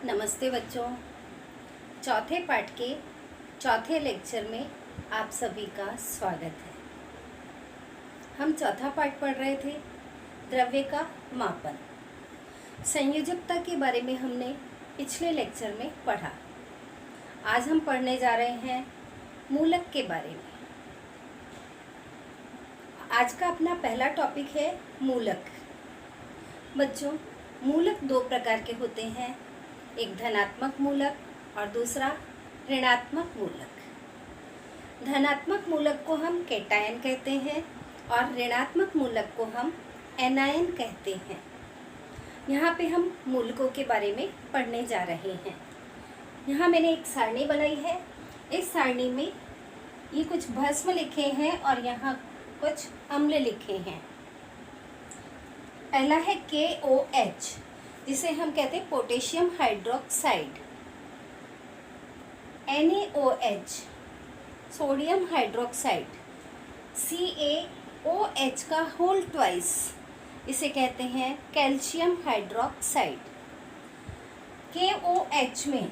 नमस्ते बच्चों। चौथे पाठ के चौथे लेक्चर में आप सभी का स्वागत है। हम चौथा पाठ पढ़ रहे थे, द्रव्य का मापन। संयोजकता के बारे में हमने पिछले लेक्चर में पढ़ा। आज हम पढ़ने जा रहे हैं मूलक के बारे में। आज का अपना पहला टॉपिक है मूलक। बच्चों, मूलक दो प्रकार के होते हैं, एक धनात्मक मूलक और दूसरा ऋणात्मक मूलक। धनात्मक मूलक को हम कैटायन कहते हैं और ऋणात्मक मूलक को हम एनायन कहते हैं। यहाँ पे हम मूलकों के बारे में पढ़ने जा रहे हैं। यहाँ मैंने एक सारणी बनाई है। इस सारणी में ये कुछ भस्म लिखे हैं और यहाँ कुछ अम्ल लिखे हैं। पहला है KOH, जिसे हम कहते हैं potassium hydroxide. NaOH sodium hydroxide. CaOH का होल ट्वाइस, इसे कहते हैं कैल्शियम हाइड्रोक्साइड। KOH में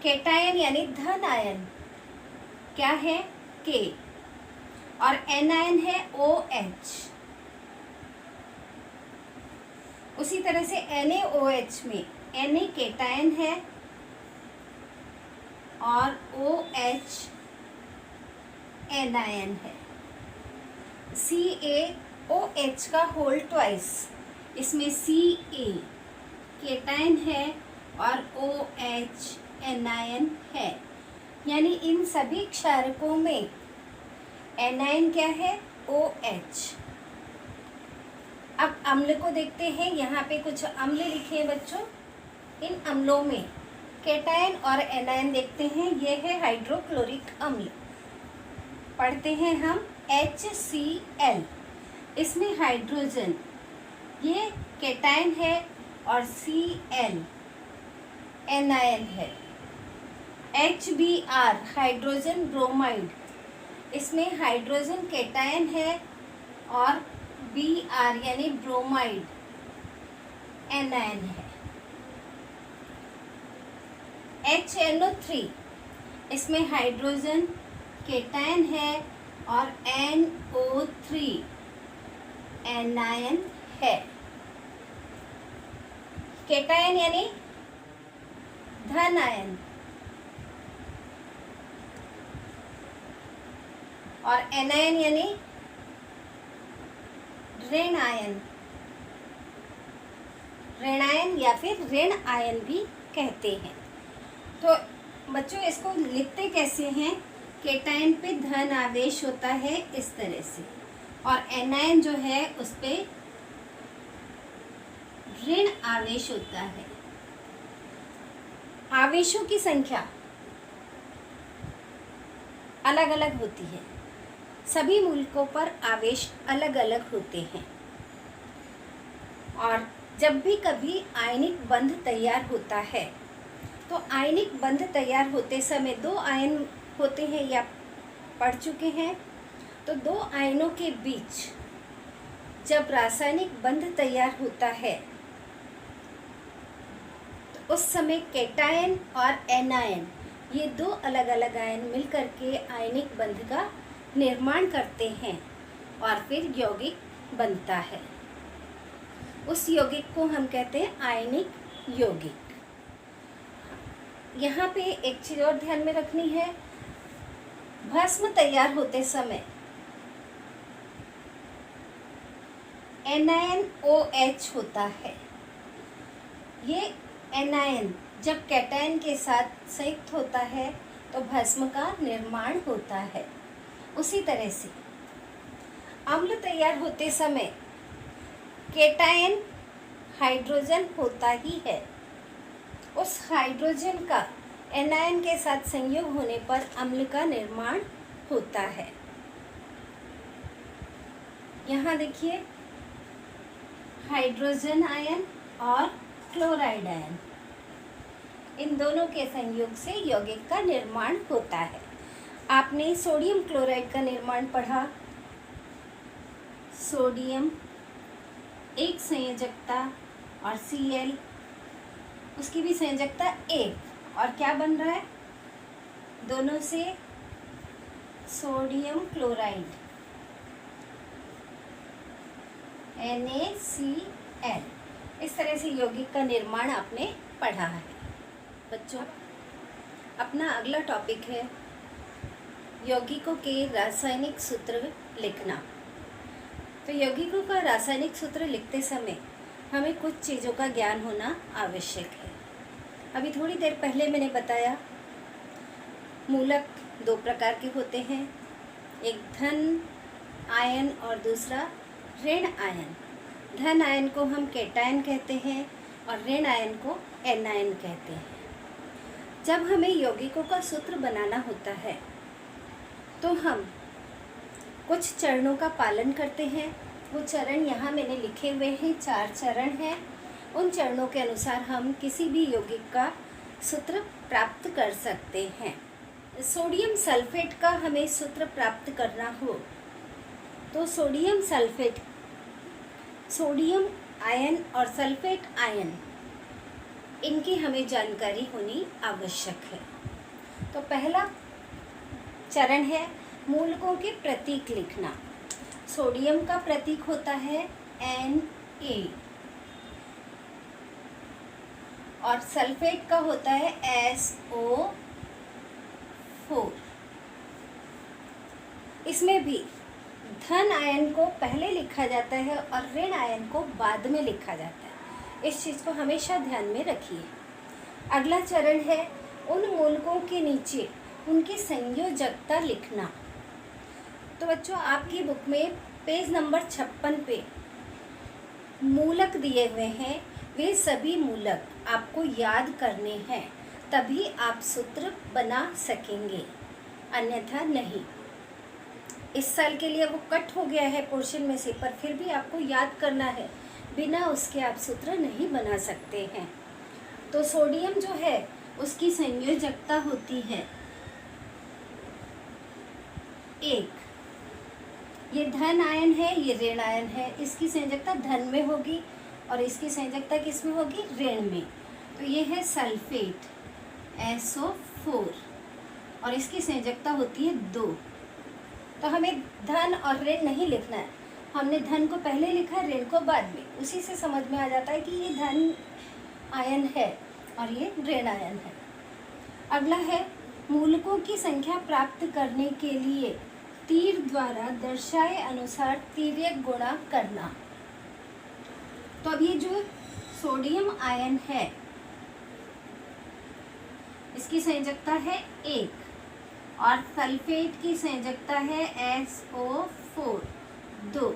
कैटायन यानी धन आयन क्या है? K, और एनायन है OH। उसी तरह से NaOH में Na कैटायन है और OH एनायन है। CaOH का होल ट्वाइस, इसमें Ca कैटायन है और OH एनायन है। यानी इन सभी क्षारकों में एनायन क्या है? OH। अब अम्ल को देखते हैं। यहाँ पे कुछ अम्ल लिखे हैं बच्चों। इन अम्लों में कैटायन और एनायन देखते हैं। ये है हाइड्रोक्लोरिक अम्ल। पढ़ते हैं हम HCl। इसमें हाइड्रोजन, ये कैटायन है और Cl एनायन है। HBr हाइड्रोजन ब्रोमाइड, इसमें हाइड्रोजन कैटायन है और Br यानी ब्रोमाइड एनायन है। HNO3, इसमें हाइड्रोजन कैटायन है और NO3 एनायन है। कैटायन यानी धन आयन और एनायन यानी ऋण आयन। ऋणायन या फिर ऋण आयन भी कहते हैं। तो बच्चों, इसको लिखते कैसे हैं? कैटायन पे धन आवेश होता है इस तरह से, और एनायन जो है उस पे ऋण आवेश होता है। आवेशों की संख्या अलग अलग होती है। सभी मूलकों पर आवेश अलग अलग होते हैं। और जब भी कभी आयनिक बंध तैयार होता है, तो आयनिक बंध तैयार होते समय दो आयन होते हैं या पढ़ चुके हैं। तो दो आयनों के बीच जब रासायनिक बंध तैयार होता है, तो उस समय कैटायन और एनायन, ये दो अलग अलग आयन मिलकर के आयनिक बंध का निर्माण करते हैं और फिर यौगिक बनता है। उस यौगिक को हम कहते हैं आयनिक यौगिक। यहाँ पे एक चीज और ध्यान में रखनी है। भस्म तैयार होते समय NaOH होता है। ये एनायन जब कैटायन के साथ संयुक्त होता है तो भस्म का निर्माण होता है। उसी तरह से अम्ल तैयार होते समय कैटायन हाइड्रोजन होता ही है। उस हाइड्रोजन का एनायन के साथ संयोग होने पर अम्ल का निर्माण होता है। यहाँ देखिए, हाइड्रोजन आयन और क्लोराइड आयन, इन दोनों के संयोग से यौगिक का निर्माण होता है। आपने सोडियम क्लोराइड का निर्माण पढ़ा। सोडियम एक संयोजकता और Cl उसकी भी संयोजकता एक, और क्या बन रहा है दोनों से, सोडियम क्लोराइड NaCl। इस तरह से यौगिक का निर्माण आपने पढ़ा है बच्चों। अपना अगला टॉपिक है यौगिकों के रासायनिक सूत्र लिखना। तो यौगिकों का रासायनिक सूत्र लिखते समय हमें कुछ चीज़ों का ज्ञान होना आवश्यक है। अभी थोड़ी देर पहले मैंने बताया मूलक दो प्रकार के होते हैं, एक धन आयन और दूसरा ऋण आयन। धन आयन को हम कैटायन कहते हैं और ऋण आयन को एनायन कहते हैं। जब हमें यौगिकों का सूत्र बनाना होता है तो हम कुछ चरणों का पालन करते हैं। वो चरण यहाँ मैंने लिखे हुए हैं, 4 चरण हैं। उन चरणों के अनुसार हम किसी भी यौगिक का सूत्र प्राप्त कर सकते हैं। सोडियम सल्फेट का हमें सूत्र प्राप्त करना हो तो सोडियम सल्फेट, सोडियम आयन और सल्फेट आयन, इनकी हमें जानकारी होनी आवश्यक है। तो पहला चरण है मूलकों के प्रतीक लिखना। सोडियम का प्रतीक होता है Na और सल्फेट का होता है SO4। इसमें भी धन आयन को पहले लिखा जाता है और ऋण आयन को बाद में लिखा जाता है। इस चीज़ को हमेशा ध्यान में रखिए। अगला चरण है उन मूलकों के नीचे उनकी संयोजकता लिखना। तो बच्चों आपकी बुक में पेज नंबर 56 पे मूलक दिए हुए हैं। वे सभी मूलक आपको याद करने हैं, तभी आप सूत्र बना सकेंगे, अन्यथा नहीं। इस साल के लिए वो कट हो गया है पोर्शन में से, पर फिर भी आपको याद करना है, बिना उसके आप सूत्र नहीं बना सकते हैं। तो सोडियम जो है उसकी संयोजकता होती है 1। ये धन आयन है, ये ऋण आयन है। इसकी संयोजकता धन में होगी और इसकी संयोजकता किस में होगी, ऋण में। तो ये है सल्फेट SO4 और इसकी संयोजकता होती है 2। तो हमें धन और ऋण नहीं लिखना है, हमने धन को पहले लिखा, ऋण को बाद में। उसी से समझ में आ जाता है कि ये धन आयन है और ये ऋण आयन है। अगला है मूलकों की संख्या प्राप्त करने के लिए तीर द्वारा दर्शाए अनुसार तिर्यक गुणा करना। तो अब ये जो सोडियम आयन है इसकी संयोजकता है 1 और सल्फेट की संयोजकता है SO4 2।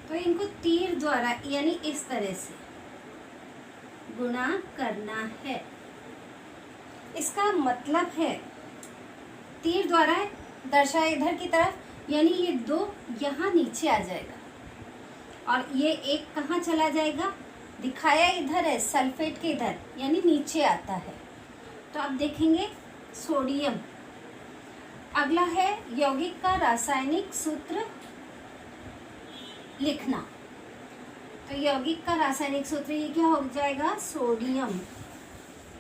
तो इनको तीर द्वारा यानी इस तरह से गुणा करना है। इसका मतलब है तीर द्वारा दर्शाए इधर की तरफ, यानी ये 2 यहाँ नीचे आ जाएगा और ये 1 कहाँ चला जाएगा, दिखाया इधर है सल्फेट के इधर, यानी नीचे आता है। तो आप देखेंगे सोडियम। अगला है यौगिक का रासायनिक सूत्र लिखना। तो यौगिक का रासायनिक सूत्र ये क्या हो जाएगा, सोडियम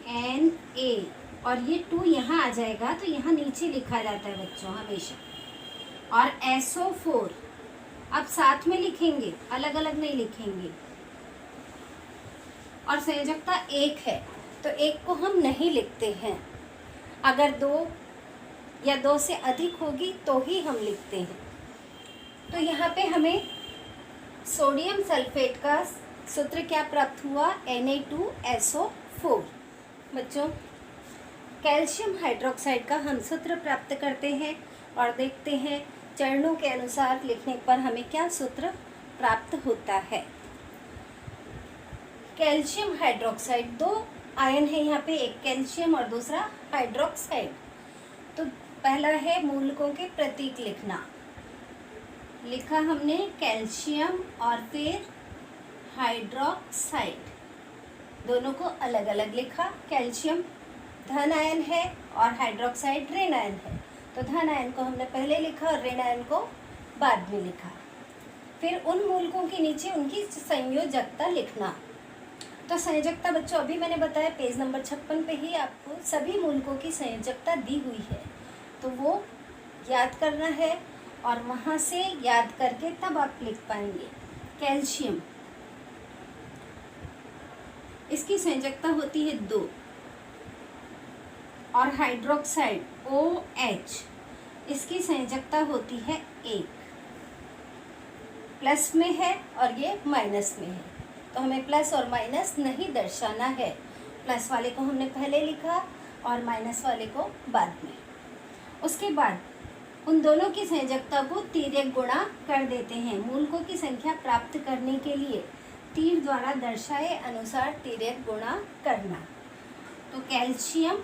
Na और ये 2 यहाँ आ जाएगा, तो यहाँ नीचे लिखा जाता है बच्चों हमेशा। और SO4 अब साथ में लिखेंगे, अलग अलग नहीं लिखेंगे। और संयोजकता 1 है तो 1 को हम नहीं लिखते हैं, अगर 2 या 2 से अधिक होगी तो ही हम लिखते हैं। तो यहाँ पे हमें सोडियम सल्फेट का सूत्र क्या प्राप्त हुआ, Na2SO4। बच्चों कैल्शियम हाइड्रोक्साइड का हम सूत्र प्राप्त करते हैं और देखते हैं चरणों के अनुसार लिखने पर हमें क्या सूत्र प्राप्त होता है। कैल्शियम हाइड्रोक्साइड 2 आयन है यहाँ पे, एक कैल्शियम और दूसरा हाइड्रोक्साइड। तो पहला है मूलकों के प्रतीक लिखना। लिखा हमने कैल्शियम और फिर हाइड्रोक्साइड, दोनों को अलग अलग लिखा। कैल्शियम धन आयन है और हाइड्रोक्साइड ऋण आयन है, तो धन आयन को हमने पहले लिखा और ऋण आयन को बाद में लिखा। फिर उन मूलकों के नीचे उनकी संयोजकता लिखना। तो संयोजकता बच्चों अभी मैंने बताया पेज नंबर 56 पे ही आपको सभी मूलकों की संयोजकता दी हुई है, तो वो याद करना है और वहाँ से याद करके तब आप लिख पाएंगे। कैल्शियम, इसकी संयोजकता होती है 2 और हाइड्रोक्साइड OH, इसकी संयोजकता होती है 1। प्लस में है और ये माइनस में है, तो हमें प्लस और माइनस नहीं दर्शाना है। प्लस वाले को हमने पहले लिखा और माइनस वाले को बाद में। उसके बाद उन दोनों की संयोजकता को तिर्यक गुणा कर देते हैं। मूलकों की संख्या प्राप्त करने के लिए तीर द्वारा दर्शाए अनुसार तिर्यक गुणा करना। तो कैल्शियम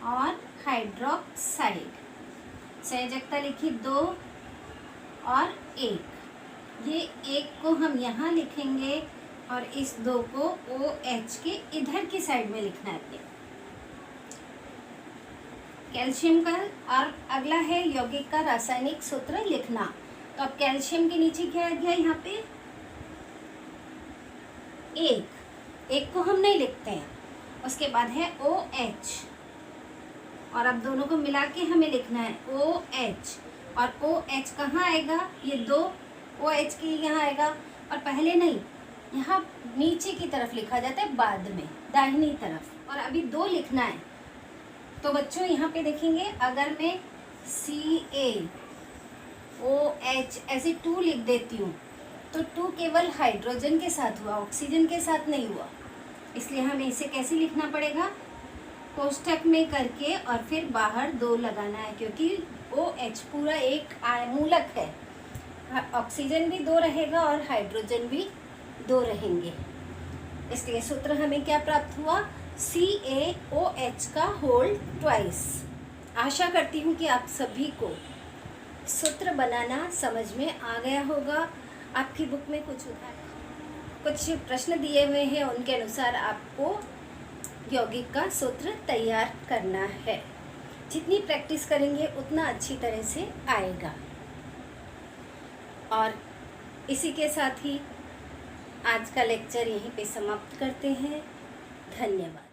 और हाइड्रोक्साइड संयोजकता लिखी 2 और 1। ये 1 को हम यहाँ लिखेंगे और इस 2 को OH के इधर की साइड में लिखना है। कैल्शियम का और अगला है यौगिक का रासायनिक सूत्र लिखना। तो अब कैल्शियम के नीचे क्या आ गया यहाँ पे 1 को हम नहीं लिखते हैं। उसके बाद है OH और अब दोनों को मिला के हमें लिखना है OH, और OH कहाँ आएगा, ये 2 OH के यहाँ आएगा और पहले नहीं, यहाँ नीचे की तरफ लिखा जाता है, बाद में दाहिनी तरफ। और अभी 2 लिखना है। तो बच्चों यहाँ पे देखेंगे, अगर मैं CaOH ऐसे 2 लिख देती हूँ तो 2 केवल हाइड्रोजन के साथ हुआ, ऑक्सीजन के साथ नहीं हुआ। इसलिए हमें इसे कैसे लिखना पड़ेगा, कोष्ठक में करके और फिर बाहर 2 लगाना है, क्योंकि OH पूरा एक मूलक है। ऑक्सीजन भी 2 रहेगा और हाइड्रोजन भी 2 रहेंगे। इसलिए सूत्र हमें क्या प्राप्त हुआ, CaOH का होल ट्वाइस। आशा करती हूँ कि आप सभी को सूत्र बनाना समझ में आ गया होगा। आपकी बुक में कुछ प्रश्न दिए हुए हैं, उनके अनुसार आपको यौगिक का सूत्र तैयार करना है। जितनी प्रैक्टिस करेंगे उतना अच्छी तरह से आएगा। और इसी के साथ ही आज का लेक्चर यहीं पे समाप्त करते हैं। धन्यवाद।